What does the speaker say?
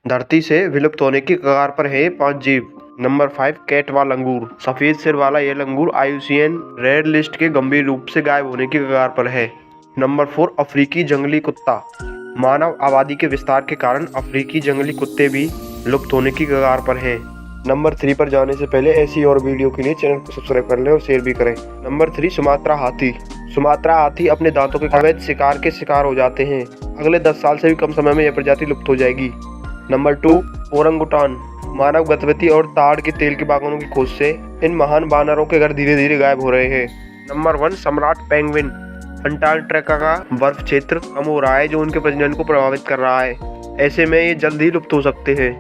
धरती से विलुप्त होने की कगार पर है ये 5 जीव। नंबर 5 कैटवा लंगूर। सफेद सिर वाला ये लंगूर IUCN रेड लिस्ट के गंभीर रूप से गायब होने की कगार पर है। नंबर 4 अफ्रीकी जंगली कुत्ता। मानव आबादी के विस्तार के कारण अफ्रीकी जंगली कुत्ते भी लुप्त होने की कगार पर हैं। नंबर 3 पर जाने से पहले ऐसी और वीडियो के लिए चैनल को सब्सक्राइब कर लें और शेयर भी करें। नंबर 3 सुमात्रा हाथी। सुमात्रा हाथी अपने दांतों के अवैध शिकार के शिकार हो जाते हैं। अगले 10 साल से भी कम समय में यह प्रजाति लुप्त हो जाएगी। Number 2 orangutan. मानव गतिविधि और ताड़ के तेल के बागानों की खोज से इन महान बानरों के घर धीरे धीरे गायब हो रहे हैं। नंबर 1 सम्राट पेंगुइन। अंटार्कटिका का बर्फ क्षेत्र कम हो रहा है जो उनके प्रजनन को प्रभावित कर रहा है। ऐसे में ये जल्द ही लुप्त हो सकते हैं।